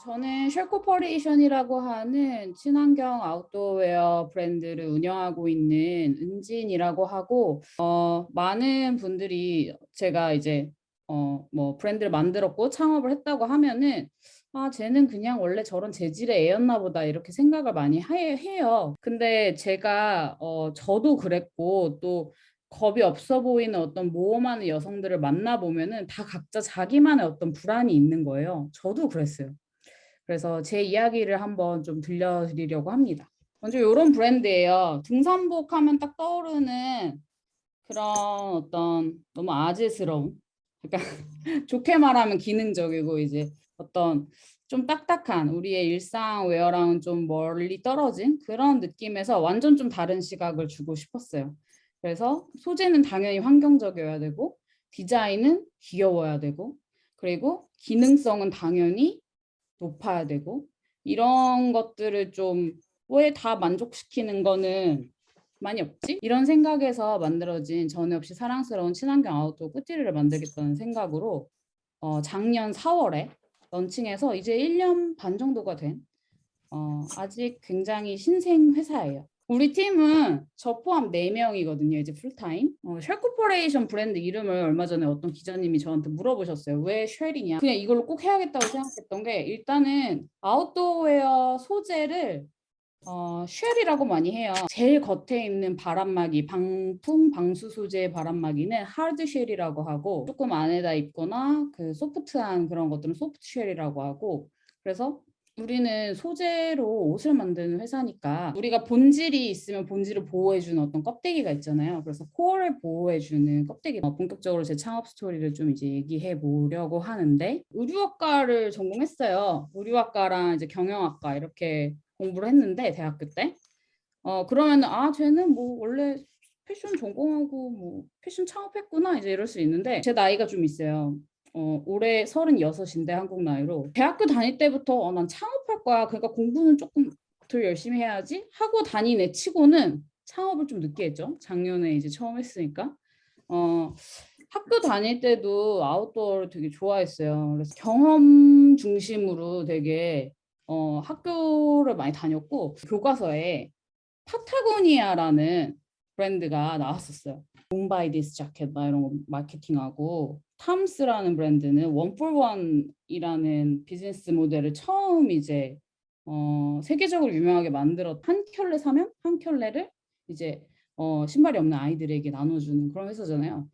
저는 쉘코퍼레이션이라고 하는 친환경 아웃도어웨어 브랜드를 운영하고 있는 은진이라고 하고, 많은 분들이 제가 이제 뭐 브랜드를 만들었고 창업을 했다고 하면은 쟤는 그냥 원래 저런 재질의 애였나 보다 이렇게 생각을 많이 해요. 근데 제가 저도 그랬고, 또 겁이 없어 보이는 어떤 모험하는 여성들을 만나보면은 다 각자 자기만의 어떤 불안이 있는 거예요. 저도 그랬어요. 그래서 제 이야기를 한번 좀 들려드리려고 합니다. 먼저 이런 브랜드예요. 등산복 하면 딱 떠오르는 그런 어떤 너무 아재스러운, 약간 좋게 말하면 기능적이고 이제 어떤 좀 딱딱한 우리의 일상 웨어랑은 좀 멀리 떨어진 그런 느낌에서 완전 좀 다른 시각을 주고 싶었어요. 그래서 소재는 당연히 환경적이어야 되고, 디자인은 귀여워야 되고, 그리고 기능성은 당연히 높아야 되고, 이런 것들을 좀 왜 다 만족시키는 거는 많이 없지? 이런 생각에서 만들어진 전에 없이 사랑스러운 친환경 아웃도어 꾸띠리를 만들겠다는 생각으로 작년 4월에 런칭해서 이제 1년 반 정도가 된 아직 굉장히 신생 회사예요. 우리 팀은 저 포함 4명이거든요. 이제 풀타임. 쉘코퍼레이션 브랜드 이름을 얼마 전에 어떤 기자님이 저한테 물어보셨어요. 왜 쉘이냐? 그냥 이걸로 꼭 해야겠다고 생각했던 게, 일단은 아웃도어웨어 소재를 쉘이라고 많이 해요. 제일 겉에 있는 바람막이, 방풍 방수 소재의 바람막이는 하드 쉘이라고 하고, 조금 안에다 입거나 그 소프트한 그런 것들은 소프트 쉘이라고 하고. 그래서 우리는 소재로 옷을 만드는 회사니까 우리가 본질이 있으면 본질을 보호해주는 어떤 껍데기가 있잖아요. 그래서 코어를 보호해주는 껍데기. 본격적으로 제 창업 스토리를 좀 이제 얘기해 보려고 하는데, 의류학과를 전공했어요. 의류학과랑 이제 경영학과 이렇게 공부를 했는데, 대학교 때 그러면 쟤는 뭐 원래 패션 전공하고 뭐 패션 창업했구나 이제 이럴 수 있는데, 제 나이가 좀 있어요. 올해 36인데 한국 나이로 대학교 다닐 때부터 난 창업할 거야. 그러니까 공부는 조금 덜 열심히 해야지 하고 다닌 애 치고는 창업을 좀 늦게 했죠. 작년에 이제 처음 했으니까. 학교 다닐 때도 아웃도어를 되게 좋아했어요. 그래서 경험 중심으로 되게 학교를 많이 다녔고, 교과서에 파타고니아라는 브랜드가 나왔었어요. Don't buy this jacket 막 이런 거 마케팅하고, 탐스라는 브랜드는 원폴원이라는 비즈니스 모델을 처음 이제 세계적으로 유명하게 만들었. 한 켤레 사면 한 켤레를 이제 신발이 없는 아이들에게 나눠주는 그런 회사잖아요.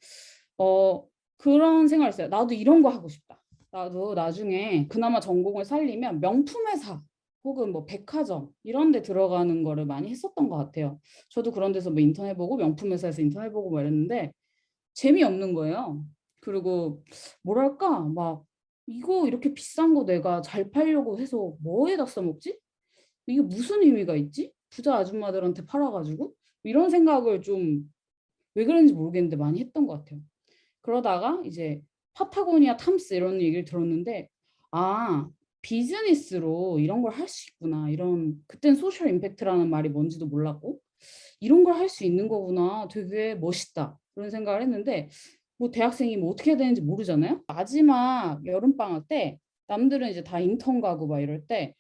그런 생각을 했어요. 나도 이런 거 하고 싶다. 나도 나중에 그나마 전공을 살리면 명품 회사 혹은 뭐 백화점 이런 데 들어가는 거를 많이 했었던 것 같아요. 저도 그런 데서 뭐 인턴 해보고 명품 회사에서 인턴 해보고 뭐 이랬는데 재미없는 거예요. 그리고 뭐랄까 막 이거 이렇게 비싼 거 내가 잘 팔려고 해서 뭐에다 써먹지? 이게 무슨 의미가 있지? 부자 아줌마들한테 팔아가지고 이런 생각을 좀 왜 그런지 모르겠는데 많이 했던 것 같아요. 그러다가 이제 파타고니아 탐스 이런 얘기를 들었는데, 비즈니스로 이런 걸 할 수 있구나. 이런, 그땐 소셜 임팩트라는 말이 뭔지도 몰랐고 이런 걸 할 수 있는 거구나. 되게 멋있다. 그런 생각을 했는데, 뭐 대학생이 뭐 어떻게 해야 되는지 모르잖아요. 마지막 여름방학 때 남들은 이제 다 인턴 가고 막 이럴 때,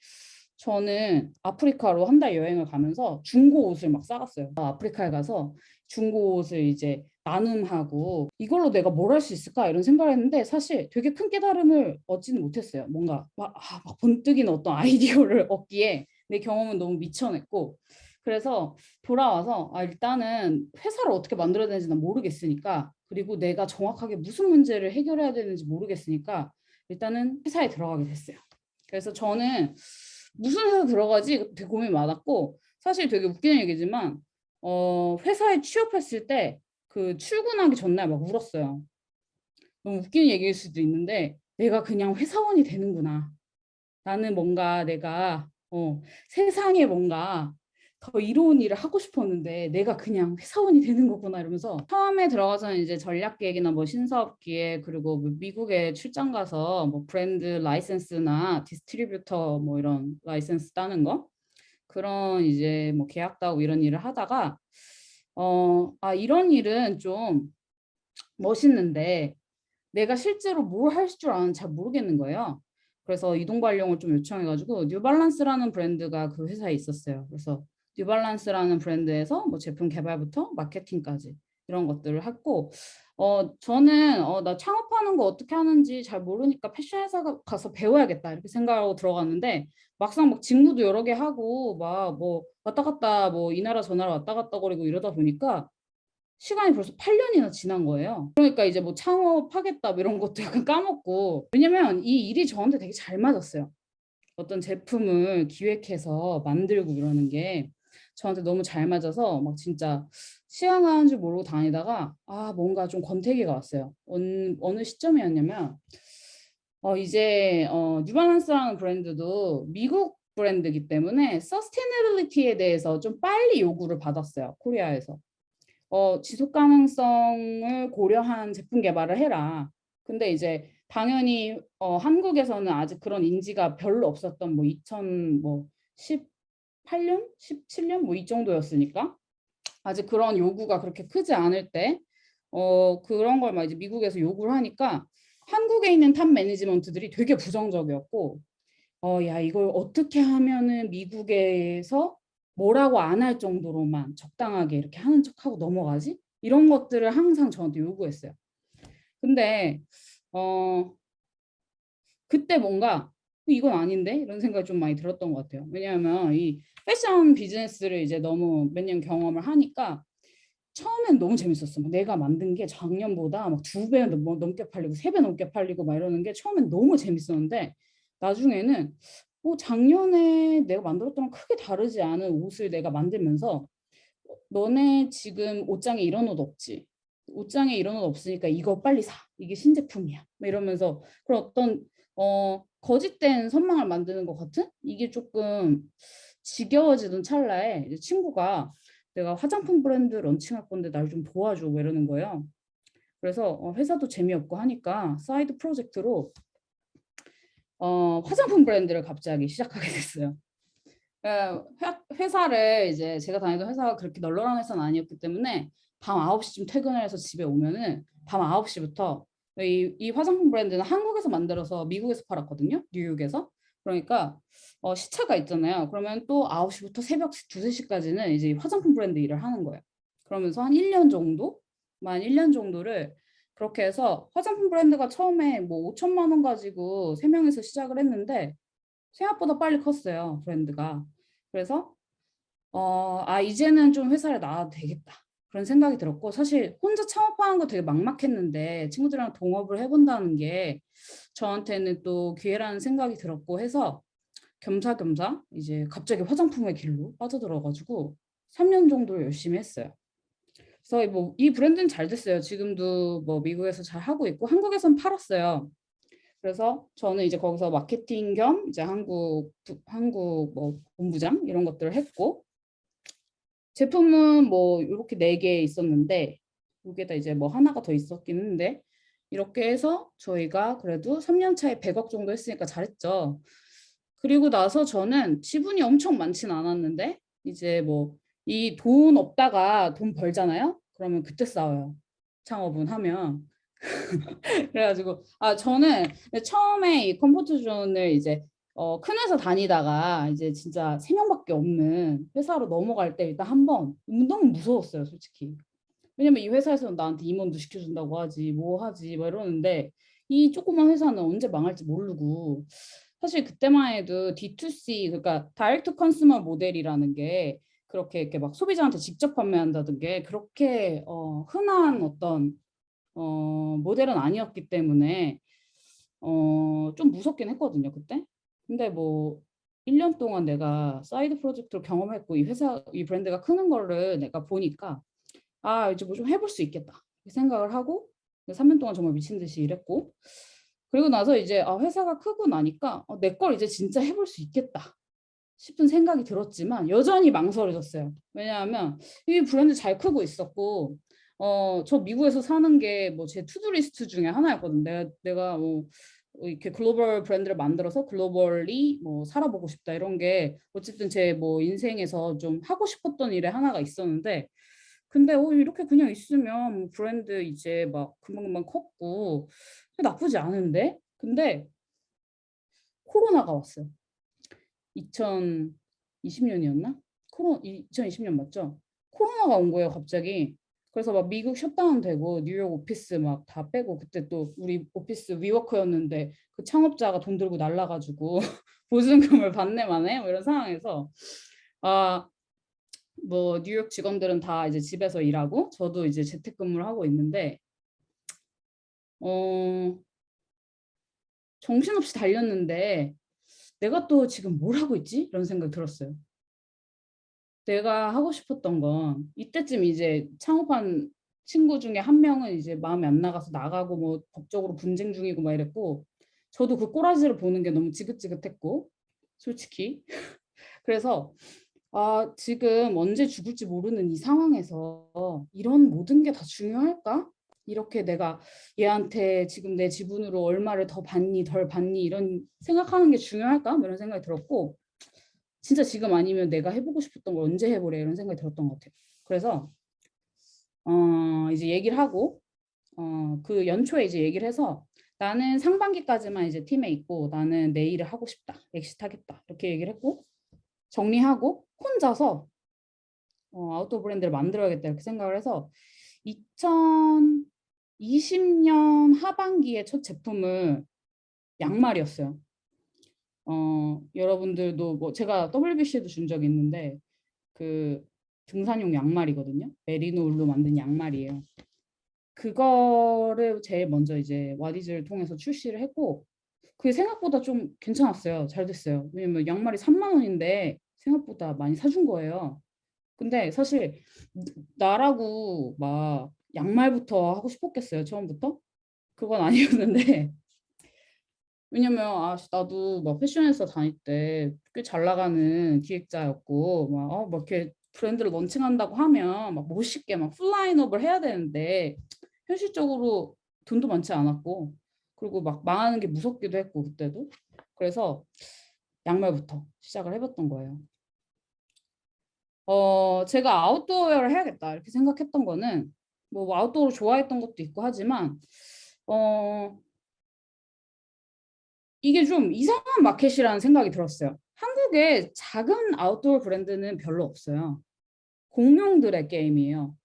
저는 아프리카로 한 달 여행을 가면서 중고 옷을 막 싸갔어요. 아프리카에 가서 중고 옷을 이제 나눔하고 이걸로 내가 뭘 할 수 있을까 이런 생각을 했는데, 사실 되게 큰 깨달음을 얻지는 못했어요. 뭔가 막 번뜩이는 어떤 아이디어를 얻기에 내 경험은 너무 미쳐냈고. 그래서 돌아와서 일단은 회사를 어떻게 만들어야 되는지 난 모르겠으니까, 그리고 내가 정확하게 무슨 문제를 해결해야 되는지 모르겠으니까 일단은 회사에 들어가게 됐어요. 그래서 저는 무슨 회사 들어가지 되게 고민이 많았고, 사실 되게 웃기는 얘기지만 회사에 취업했을 때 그 출근하기 전날 막 울었어요. 너무 웃기는 얘기일 수도 있는데, 내가 그냥 회사원이 되는구나. 나는 뭔가 내가 세상에 뭔가 더 이로운 일을 하고 싶었는데 내가 그냥 회사원이 되는 거구나 이러면서, 처음에 들어가서는 이제 전략 계획이나 뭐 신사업 기획, 그리고 뭐 미국에 출장 가서 뭐 브랜드 라이센스나 디스트리뷰터 뭐 이런 라이센스 따는 거, 그런 이제 뭐 계약도 하고 이런 일을 하다가 이런 일은 좀 멋있는데 내가 실제로 뭘 할 줄 아는지 잘 모르겠는 거예요. 그래서 이동 발령을 좀 요청해 가지고 뉴발란스라는 브랜드가 그 회사에 있었어요. 그래서 뉴발란스라는 브랜드에서 뭐 제품 개발부터 마케팅까지 이런 것들을 했고 저는 나 창업하는 거 어떻게 하는지 잘 모르니까 패션 회사 가서 배워야겠다 이렇게 생각하고 들어갔는데 막상 막 직무도 여러 개 하고 막 뭐 왔다 갔다 뭐 이 나라 저 나라 왔다 갔다 거리고 이러다 보니까 시간이 벌써 8년이나 지난 거예요. 그러니까 이제 뭐 창업하겠다 뭐 이런 것도 약간 까먹고 왜냐면 이 일이 저한테 되게 잘 맞았어요. 어떤 제품을 기획해서 만들고 이러는 게 저한테 너무 잘 맞아서 막 진짜 시간 가는 줄 모르고 다니다가 뭔가 좀 권태기가 왔어요. 어느 시점이었냐면 이제 뉴발란스라는 브랜드도 미국 브랜드이기 때문에 서스테이너빌리티에 대해서 좀 빨리 요구를 받았어요. 코리아에서. 지속 가능성을 고려한 제품 개발을 해라. 근데 이제 당연히 한국에서는 아직 그런 인지가 별로 없었던 뭐 2018년, 17년 뭐 이 정도였으니까 아직 그런 요구가 그렇게 크지 않을 때 그런 걸 막 이제 미국에서 요구를 하니까 한국에 있는 탑 매니지먼트들이 되게 부정적이었고 야, 이걸 어떻게 하면은 미국에서 뭐라고 안 할 정도로만 적당하게 이렇게 하는 척하고 넘어가지? 이런 것들을 항상 저한테 요구했어요. 근데 어 그때 뭔가 이건 아닌데 이런 생각이 좀 많이 들었던 것 같아요. 왜냐하면 이 패션 비즈니스를 이제 너무 몇 년 경험을 하니까 처음엔 너무 재밌었어. 막 내가 만든 게 작년보다 막 2배 넘게 팔리고 3배 넘게 팔리고 막 이러는 게 처음엔 너무 재밌었는데 나중에는 작년에 내가 만들었던 건 크게 다르지 않은 옷을 내가 만들면서 너네 지금 옷장에 이런 옷 없지? 옷장에 이런 옷 없으니까 이거 빨리 사. 이게 신제품이야. 막 이러면서 그런 어떤 거짓된 선망을 만드는 것 같은 이게 조금 지겨워지던 찰나에 이제 친구가 내가 화장품 브랜드 런칭할 건데 날 좀 도와줘 뭐 이러는 거예요. 그래서 회사도 재미없고 하니까 사이드 프로젝트로 화장품 브랜드를 갑자기 시작하게 됐어요. 회사를 이제 제가 다니던 회사가 그렇게 널널한 회사는 아니었기 때문에 밤 9시쯤 퇴근을 해서 집에 오면은 밤 9시부터 이 화장품 브랜드는 한국에서 만들어서 미국에서 팔았거든요. 뉴욕에서. 그러니까 시차가 있잖아요. 그러면 또 9시부터 새벽 2, 3시까지는 이제 화장품 브랜드 일을 하는 거예요. 그러면서 한 1년 정도? 만 1년 정도를 그렇게 해서 화장품 브랜드가 처음에 뭐 5천만 원 가지고 3명에서 시작을 했는데 생각보다 빨리 컸어요, 브랜드가. 그래서 이제는 좀 회사를 나와도 되겠다. 그런 생각이 들었고 사실 혼자 창업하는 거 되게 막막했는데 친구들이랑 동업을 해본다는 게 저한테는 또 기회라는 생각이 들었고 해서 겸사겸사 이제 갑자기 화장품의 길로 빠져들어가지고 3년 정도 열심히 했어요. 그래서 뭐 이 브랜드는 잘 됐어요. 지금도 뭐 미국에서 잘 하고 있고 한국에선 팔았어요. 그래서 저는 이제 거기서 마케팅 겸 이제 한국 뭐 본부장 이런 것들을 했고 제품은 뭐 이렇게 4개 있었는데 여기에다 이제 뭐 하나가 더 있었긴 한데 이렇게 해서 저희가 그래도 3년 차에 100억 정도 했으니까 잘했죠. 그리고 나서 저는 지분이 엄청 많진 않았는데 이제 뭐 이 돈 없다가 돈 벌잖아요. 그러면 그때 싸워요. 창업은 하면. 그래가지고 저는 처음에 이 컴포트 존을 이제 큰 회사 다니다가 이제 진짜 3명밖에 없는 회사로 넘어갈 때 일단 한번 너무 무서웠어요, 솔직히. 왜냐면 이 회사에서는 나한테 임원도 시켜준다고 하지 뭐 하지 뭐 이러는데 이 조그만 회사는 언제 망할지 모르고 사실 그때만 해도 D2C 그러니까 다이렉트 컨슈머 모델이라는 게 그렇게 이렇게 막 소비자한테 직접 판매한다는 게 그렇게 흔한 어떤 모델은 아니었기 때문에 좀 무섭긴 했거든요, 그때. 근데 뭐 1년 동안 내가 사이드 프로젝트로 경험했고 이 브랜드가 크는 거를 내가 보니까 이제 뭐 좀 해볼 수 있겠다 생각을 하고 3년 동안 정말 미친 듯이 일했고 그리고 나서 이제 회사가 크고 나니까 내 걸 이제 진짜 해볼 수 있겠다 싶은 생각이 들었지만 여전히 망설여졌어요. 왜냐하면 이 브랜드 잘 크고 있었고 저 미국에서 사는 게 뭐 제 투두 리스트 중에 하나였거든. 내가 뭐 이렇게 글로벌 브랜드를 만들어서 글로벌리 뭐 살아보고 싶다 이런 게 어쨌든 제 뭐 인생에서 좀 하고 싶었던 일에 하나가 있었는데 근데 이렇게 그냥 있으면 뭐 브랜드 이제 막 금방금방 컸고 나쁘지 않은데 근데 코로나가 왔어요. 2020년이었나? 2020년 맞죠? 코로나가 온 거예요, 갑자기. 그래서 막 미국 셧다운 되고 뉴욕 오피스 막 다 빼고 그때 또 우리 오피스 위워커였는데 그 창업자가 돈 들고 날라가지고 보증금을 받네 마네 뭐 이런 상황에서 아, 뭐 뉴욕 직원들은 다 이제 집에서 일하고 저도 이제 재택근무를 하고 있는데 어, 정신없이 달렸는데 내가 또 지금 뭘 하고 있지? 이런 생각이 들었어요. 내가 하고 싶었던 건 이때쯤 이제 창업한 친구 중에 한 명은 이제 마음이 안 나가서 나가고 뭐 법적으로 분쟁 중이고 막 이랬고 저도 그 꼬라지를 보는 게 너무 지긋지긋했고 솔직히 그래서 아 지금 언제 죽을지 모르는 이 상황에서 이런 모든 게 다 중요할까? 이렇게 내가 얘한테 지금 내 지분으로 얼마를 더 받니 덜 받니 이런 생각하는 게 중요할까? 뭐 이런 생각이 들었고 진짜 지금 아니면 내가 해보고 싶었던 걸 언제 해보래 이런 생각이 들었던 것 같아요. 그래서 이제 얘기를 하고 그 연초에 이제 얘기를 해서 나는 상반기까지만 이제 팀에 있고 나는 내 일을 하고 싶다. 엑시트하겠다. 이렇게 얘기를 했고 정리하고 혼자서 아웃도어 브랜드를 만들어야겠다 이렇게 생각을 해서 2020년 하반기에 첫 제품을 양말이었어요. 여러분들도 뭐 제가 WBC에도 준 적이 있는데 그 등산용 양말이거든요. 메리노 울로 만든 양말이에요. 그거를 제일 먼저 이제 와디즈를 통해서 출시를 했고 그게 생각보다 좀 괜찮았어요. 잘 됐어요. 왜냐면 양말이 3만 원인데 생각보다 많이 사준 거예요. 근데 사실 나라고 막 양말부터 하고 싶었겠어요. 처음부터? 그건 아니었는데 왜냐면 나도 막 패션회사 다닐 때 꽤 잘 나가는 기획자였고 막 이렇게 브랜드를 런칭한다고 하면 막 멋있게 막 풀라인업을 해야 되는데 현실적으로 돈도 많지 않았고 그리고 막 망하는 게 무섭기도 했고 그때도 그래서 양말부터 시작을 해봤던 거예요. 제가 아웃도어를 해야겠다 이렇게 생각했던 거는 뭐 아웃도어를 좋아했던 것도 있고 하지만 어 이게 좀 이상한 마켓이라는 생각이 들었어요. 한국에 작은 아웃도어 브랜드는 별로 없어요. 공룡들의 게임이에요.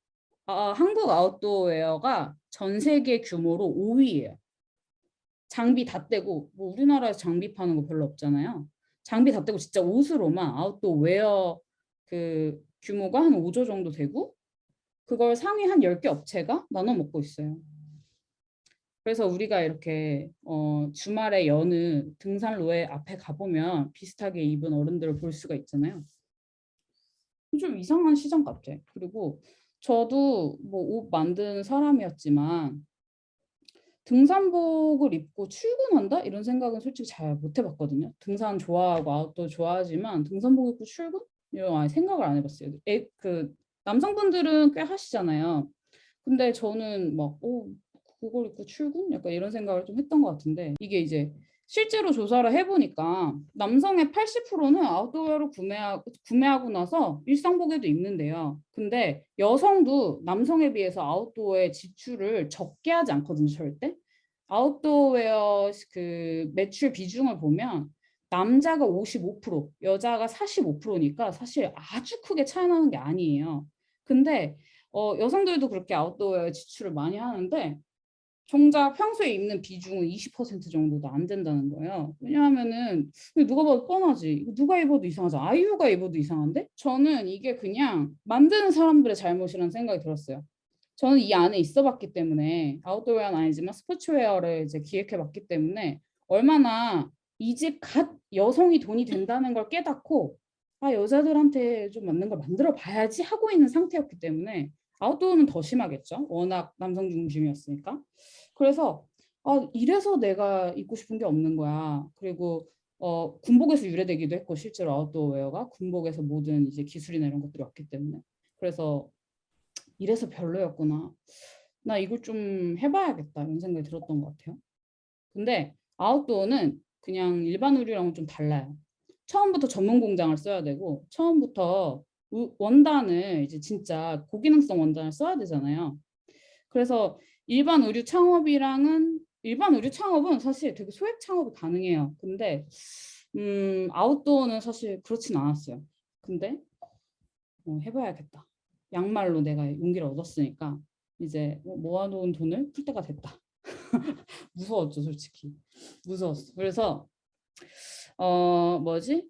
한국 아웃도어 웨어가 전 세계 규모로 5위예요. 장비 다 떼고 뭐 우리나라에서 장비 파는 거 별로 없잖아요. 장비 다 떼고 진짜 옷으로만 아웃도어 웨어 그 규모가 한 5조 정도 되고 그걸 상위 한 10개 업체가 나눠 먹고 있어요. 그래서 우리가 이렇게 주말에 여느 등산로에 앞에 가보면 비슷하게 입은 어른들을 볼 수가 있잖아요. 좀 이상한 시장 같아. 그리고 저도 뭐 옷 만드는 사람이었지만 등산복을 입고 출근한다? 이런 생각은 솔직히 잘 못 해봤거든요. 등산 좋아하고 아웃도어 좋아하지만 등산복 입고 출근? 이런 아예 생각을 안 해봤어요. 그 남성분들은 꽤 하시잖아요. 근데 저는 막 그걸 입고 출근? 약간 이런 생각을 좀 했던 것 같은데 이게 이제 실제로 조사를 해보니까 남성의 80%는 아웃도어를 구매하고 나서 일상복에도 입는데요. 근데 여성도 남성에 비해서 아웃도어의 지출을 적게 하지 않거든요, 절대. 아웃도어웨어 그 매출 비중을 보면 남자가 55%, 여자가 45%니까 사실 아주 크게 차이 나는 게 아니에요. 근데 여성들도 그렇게 아웃도어에 지출을 많이 하는데 정작 평소에 입는 비중은 20% 정도도 안 된다는 거예요. 왜냐하면은 누가 봐도 뻔하지. 이거 누가 입어도 이상하지. 아이유가 입어도 이상한데? 저는 이게 그냥 만드는 사람들의 잘못이라는 생각이 들었어요. 저는 이 안에 있어봤기 때문에 아웃도어웨어는 아니지만 스포츠웨어를 이제 기획해봤기 때문에 얼마나 이 집 갓 여성이 돈이 된다는 걸 깨닫고 여자들한테 좀 맞는 걸 만들어 봐야지 하고 있는 상태였기 때문에 아웃도어는 더 심하겠죠. 워낙 남성 중심이었으니까. 그래서 이래서 내가 입고 싶은 게 없는 거야. 그리고 군복에서 유래되기도 했고 실제로 아웃도어 웨어가 군복에서 모든 이제 기술이나 이런 것들이 왔기 때문에 그래서 이래서 별로였구나. 나 이걸 좀 해봐야겠다 이런 생각이 들었던 것 같아요. 근데 아웃도어는 그냥 일반 의류랑은 좀 달라요. 처음부터 전문 공장을 써야 되고 처음부터 원단을 이제 진짜 고기능성 원단을 써야 되잖아요. 그래서 일반 의류 창업은 사실 되게 소액 창업이 가능해요. 근데 아웃도어는 사실 그렇진 않았어요. 근데 해봐야겠다. 양말로 내가 용기를 얻었으니까 이제 모아놓은 돈을 풀 때가 됐다. 무서웠죠, 솔직히. 무서웠어. 그래서 뭐지?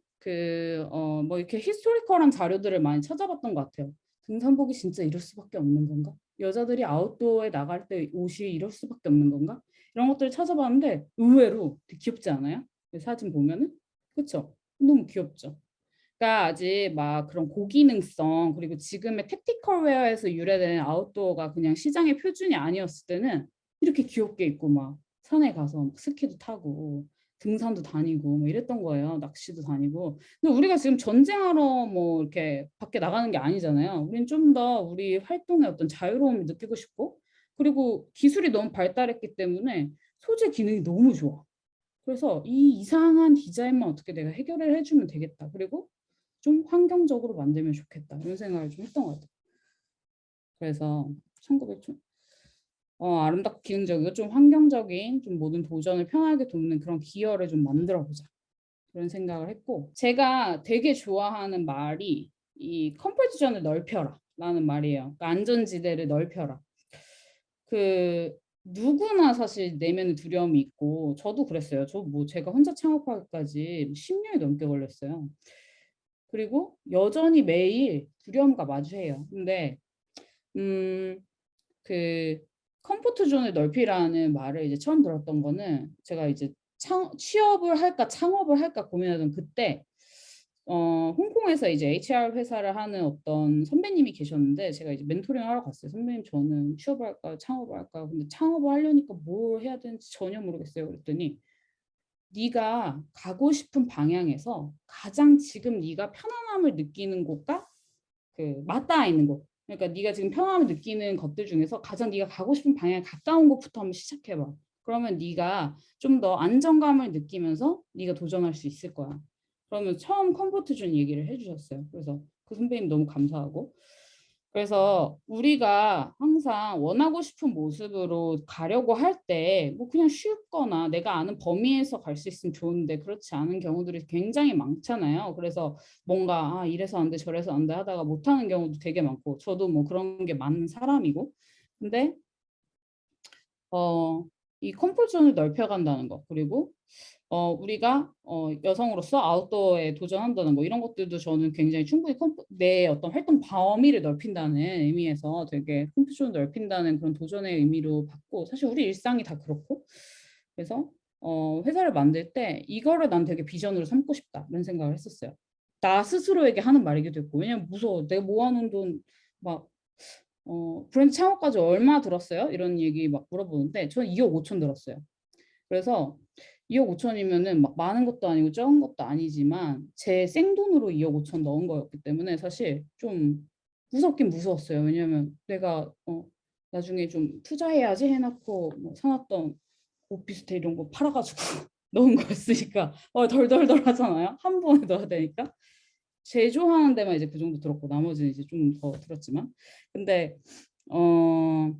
뭐 이렇게 히스토리컬한 자료들을 많이 찾아봤던 것 같아요. 등산복이 진짜 이럴 수밖에 없는 건가? 여자들이 아웃도어에 나갈 때 옷이 이럴 수밖에 없는 건가? 이런 것들을 찾아봤는데 의외로 되게 귀엽지 않아요? 사진 보면은 그쵸? 너무 귀엽죠. 그러니까 아직 막 그런 고기능성 그리고 지금의 택티컬 웨어에서 유래된 아웃도어가 그냥 시장의 표준이 아니었을 때는 이렇게 귀엽게 입고 막 산에 가서 막 스키도 타고 등산도 다니고 뭐 이랬던 거예요. 낚시도 다니고. 근데 우리가 지금 전쟁하러 뭐 이렇게 밖에 나가는 게 아니잖아요. 우린 좀 더 우리 활동의 어떤 자유로움을 느끼고 싶고 그리고 기술이 너무 발달했기 때문에 소재 기능이 너무 좋아. 그래서 이 이상한 디자인만 어떻게 내가 해결을 해주면 되겠다. 그리고 좀 환경적으로 만들면 좋겠다. 이런 생각을 좀 했던 것 같아요. 그래서 1900 좀 아름답고 기능적이고 좀 환경적인 좀 모든 도전을 편하게 돕는 그런 기여를 좀 만들어 보자. 그런 생각을 했고 제가 되게 좋아하는 말이 이 컴포트 존을 넓혀라 라는 말이에요. 그러니까 안전지대를 넓혀라. 그 누구나 사실 내면의 두려움이 있고 저도 그랬어요. 저 뭐 제가 혼자 창업하기까지 10년이 넘게 걸렸어요. 그리고 여전히 매일 두려움과 마주해요. 근데 음, 그 컴포트 존을 넓히라는 말을 이제 처음 들었던 거는 제가 이제 취업을 할까 창업을 할까 고민하던 그때 홍콩에서 이제 HR 회사를 하는 어떤 선배님이 계셨는데 제가 이제 멘토링 하러 갔어요. 선배님 저는 취업을 할까요? 창업을 할까요? 근데 창업을 하려니까 뭘 해야 되는지 전혀 모르겠어요. 그랬더니 네가 가고 싶은 방향에서 가장 지금 네가 편안함을 느끼는 곳과 맞닿아 있는 곳. 그러니까 네가 지금 편함을 느끼는 것들 중에서 가장 네가 가고 싶은 방향에 가까운 곳부터 한번 시작해봐. 그러면 네가 좀 더 안정감을 느끼면서 네가 도전할 수 있을 거야. 그러면 처음 컴포트 존 얘기를 해주셨어요. 그래서 그 선배님 너무 감사하고. 그래서 우리가 항상 원하고 싶은 모습으로 가려고 할 때 뭐 그냥 쉽거나 내가 아는 범위에서 갈 수 있으면 좋은데 그렇지 않은 경우들이 굉장히 많잖아요. 그래서 뭔가 이래서 안 돼, 저래서 안 돼 하다가 못하는 경우도 되게 많고 저도 뭐 그런 게 많은 사람이고 근데 어, 이 컴포트 존을 넓혀간다는 거 그리고 우리가 여성으로서 아웃도어에 도전한다는 거 이런 것들도 저는 굉장히 충분히 내 어떤 활동 범위를 넓힌다는 의미에서 되게 컴포트 존을 넓힌다는 그런 도전의 의미로 봤고 사실 우리 일상이 다 그렇고 그래서 회사를 만들 때 이거를 난 되게 비전으로 삼고 싶다 이런 생각을 했었어요. 나 스스로에게 하는 말이기도 했고 왜냐면 무서워 내가 모아놓은 돈막 브랜드 창업까지 얼마 들었어요? 이런 얘기 막 물어보는데 저는 2억 5천 들었어요. 그래서 2억 5천이면은 막 많은 것도 아니고 적은 것도 아니지만 제 생돈으로 2억 5천 넣은 거였기 때문에 사실 좀 무섭긴 무서웠어요. 왜냐면 내가 나중에 좀 투자해야지 해놓고 뭐 사놨던 오피스텔 이런 거 팔아가지고 넣은 거였으니까 덜덜덜 하잖아요. 한 번에 넣어야 되니까. 제조하는 데만 이제 그 정도 들었고 나머지는 이제 좀 더 들었지만 근데 어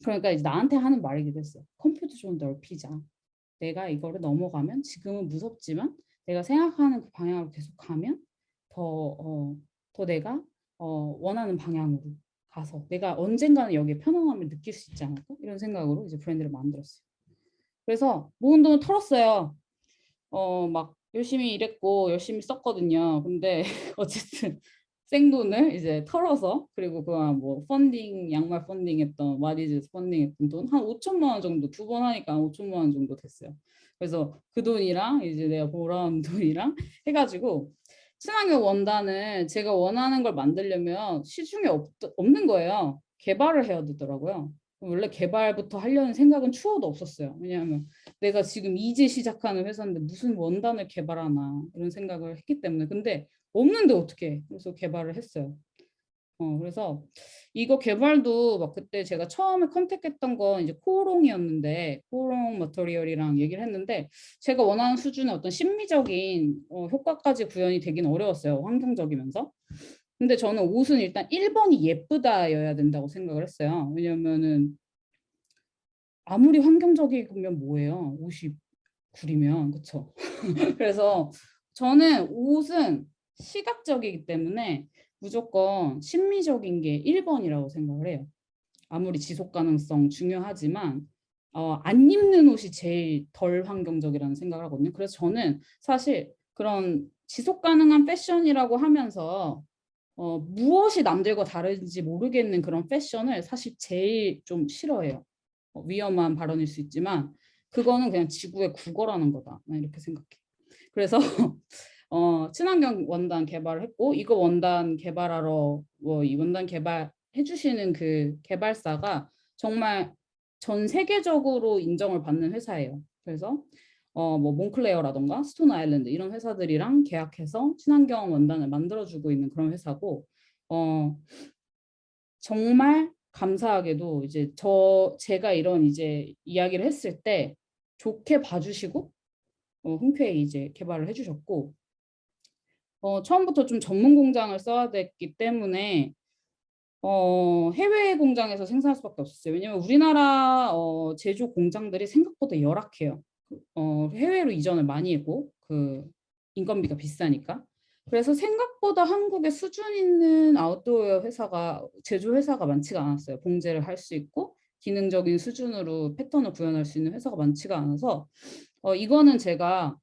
그러니까 이제 나한테 하는 말이기도 했어. 컴퓨터 좀 넓히자. 내가 이거를 넘어가면 지금은 무섭지만 내가 생각하는 그 방향으로 계속 가면 더, 더 내가 원하는 방향으로 가서 내가 언젠가는 여기에 편안함을 느낄 수 있지 않을까? 이런 생각으로 이제 브랜드를 만들었어요. 그래서 모은 돈을 털었어요. 막 열심히 일했고 열심히 썼거든요. 근데 어쨌든 생돈을 이제 털어서 그리고 그냥 뭐 펀딩 양말 펀딩했던 와디즈 펀딩했던 돈 한 5천만 원 정도 두 번 하니까 5천만 원 정도 됐어요. 그래서 그 돈이랑 이제 내가 벌어온 돈이랑 해가지고 친환경 원단을 제가 원하는 걸 만들려면 시중에 없는 거예요. 개발을 해야 되더라고요. 원래 개발부터 하려는 생각은 추호도 없었어요. 왜냐하면 내가 지금 이제 시작하는 회사인데 무슨 원단을 개발하나 이런 생각을 했기 때문에 근데 없는데 어떻게 해? 그래서 개발을 했어요. 그래서 이거 개발도 막 그때 제가 처음에 컨택했던 건 이제 코오롱이었는데 코오롱 머터리얼이랑 얘기를 했는데 제가 원하는 수준의 어떤 심미적인 효과까지 구현이 되긴 어려웠어요. 환경적이면서. 근데 저는 옷은 일단 1번이 예쁘다여야 된다고 생각을 했어요. 왜냐면은 아무리 환경적이면 뭐예요? 옷이 구리면 그쵸? 그래서 저는 옷은 시각적이기 때문에 무조건 심미적인 게 1번이라고 생각을 해요. 아무리 지속 가능성 중요하지만 안 입는 옷이 제일 덜 환경적이라는 생각을 하거든요. 그래서 저는 사실 그런 지속 가능한 패션이라고 하면서 무엇이 남들과 다른지 모르겠는 그런 패션을 사실 제일 좀 싫어해요. 위험한 발언일 수 있지만 그거는 그냥 지구의 국어라는 거다. 난 이렇게 생각해. 그래서 친환경 원단 개발을 했고 이거 원단 개발하러 이 원단 개발 해주시는 그 개발사가 정말 전 세계적으로 인정을 받는 회사예요. 그래서 뭐 몽클레어라던가 스톤 아일랜드 이런 회사들이랑 계약해서 친환경 원단을 만들어주고 있는 그런 회사고 정말 감사하게도 이제 제가 이런 이제 이야기를 했을 때 좋게 봐주시고 흔쾌히 이제 개발을 해주셨고 처음부터 좀 전문 공장을 써야 됐기 때문에 해외 공장에서 생산할 수밖에 없었어요. 왜냐면 우리나라 제조 공장들이 생각보다 열악해요. 해외로 이전을 많이 했고 그 인건비가 비싸니까. 그래서 생각보다 한국에 수준 있는 아웃도어 회사가 제조 회사가 많지가 않았어요. 봉제를 할 수 있고 기능적인 수준으로 패턴을 구현할 수 있는 회사가 많지가 않아서 이거는 제가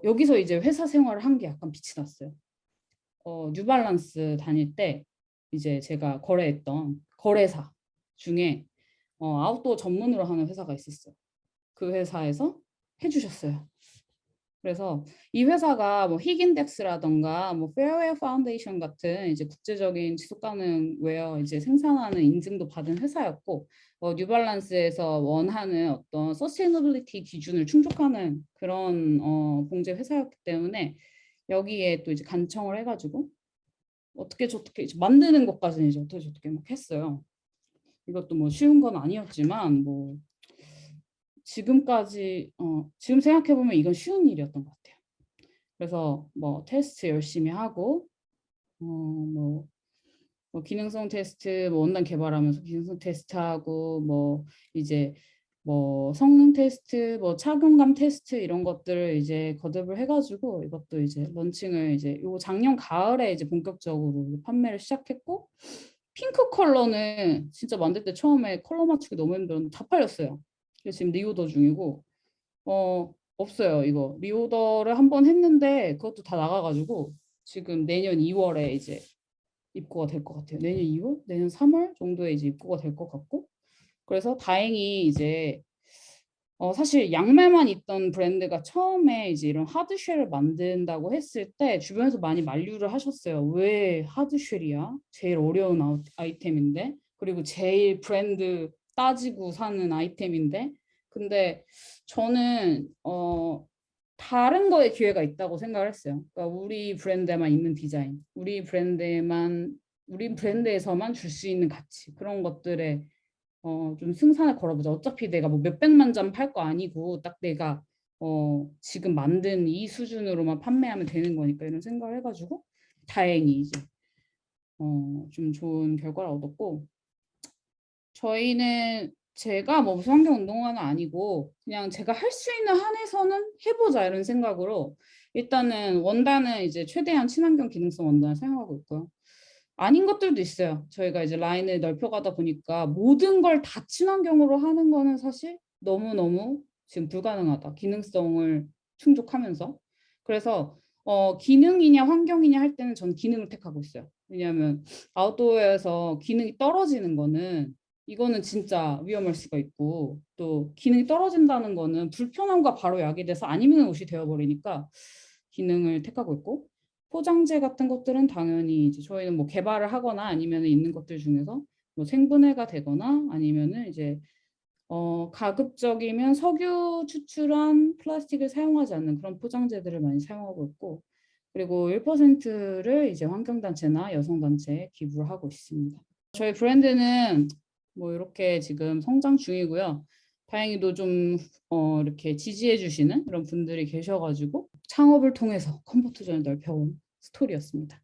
여기서 이제 회사 생활을 한 게 약간 빛이 났어요. 뉴발란스 다닐 때 이제 제가 거래했던 거래사 중에 아웃도어 전문으로 하는 회사가 있었어요. 그 회사에서 해주셨어요. 그래서 이 회사가 뭐 히긴덱스라던가 뭐 페어웨어 파운데이션 같은 이제 국제적인 지속 가능 웨어 이제 생산하는 인증도 받은 회사였고 뉴발란스에서 원하는 어떤 서스테이너빌리티 기준을 충족하는 그런 봉제 회사였기 때문에 여기에 또 이제 간청을 해가지고 어떻게 저렇게 만드는 것까지는 이제 어떻게 저렇게 막 했어요. 이것도 뭐 쉬운 건 아니었지만 뭐 지금까지 지금 생각해 보면 이건 쉬운 일이었던 것 같아요. 그래서 뭐 테스트 열심히 하고 뭐 기능성 테스트 뭐 원단 개발하면서 기능성 테스트하고 뭐 이제 뭐 성능 테스트 뭐 착용감 테스트 이런 것들을 이제 거듭을 해가지고 이것도 이제 런칭을 이제 요 작년 가을에 이제 본격적으로 판매를 시작했고 핑크 컬러는 진짜 만들 때 처음에 컬러 맞추기 너무 힘들었는데 다 팔렸어요. 그래서 지금 리오더 중이고 없어요. 이거 리오더를 한 번 했는데 그것도 다 나가가지고 지금 내년 2월에 이제 입고가 될 것 같아요. 내년 2월? 내년 3월 정도에 이제 입고가 될 것 같고 그래서 다행히 이제 사실 양말만 있던 브랜드가 처음에 이제 이런 하드쉘을 만든다고 했을 때 주변에서 많이 만류를 하셨어요. 왜 하드쉘이야? 제일 어려운 아이템인데 그리고 제일 브랜드 따지고 사는 아이템인데 근데 저는 다른 거에 기회가 있다고 생각을 했어요. 그러니까 우리 브랜드에만 있는 디자인, 우리 브랜드에서만 줄 수 있는 가치 그런 것들에 좀 승산을 걸어보자. 어차피 내가 뭐 몇백만 점 팔 거 아니고 딱 내가 지금 만든 이 수준으로만 판매하면 되는 거니까 이런 생각을 해가지고 다행히 이제 좀 좋은 결과를 얻었고 저희는 제가 뭐 무슨 환경운동가는 아니고 그냥 제가 할 수 있는 한에서는 해보자 이런 생각으로 일단은 원단은 이제 최대한 친환경 기능성 원단을 사용하고 있고요. 아닌 것들도 있어요. 저희가 이제 라인을 넓혀가다 보니까 모든 걸 다 친환경으로 하는 거는 사실 너무너무 지금 불가능하다. 기능성을 충족하면서. 그래서 기능이냐 환경이냐 할 때는 전 기능을 택하고 있어요. 왜냐하면 아웃도어에서 기능이 떨어지는 거는 이거는 진짜 위험할 수가 있고 또 기능이 떨어진다는 거는 불편함과 바로 야기돼서 안 입는 옷이 되어버리니까 기능을 택하고 있고 포장재 같은 것들은 당연히 이제 저희는 뭐 개발을 하거나 아니면 있는 것들 중에서 뭐 생분해가 되거나 아니면은 이제 가급적이면 석유 추출한 플라스틱을 사용하지 않는 그런 포장재들을 많이 사용하고 있고 그리고 1%를 이제 환경단체나 여성단체에 기부를 하고 있습니다. 저희 브랜드는 뭐 이렇게 지금 성장 중이고요. 다행히도 좀 이렇게 지지해 주시는 이런 분들이 계셔 가지고 창업을 통해서 컴포트 존을 넓혀온 스토리였습니다.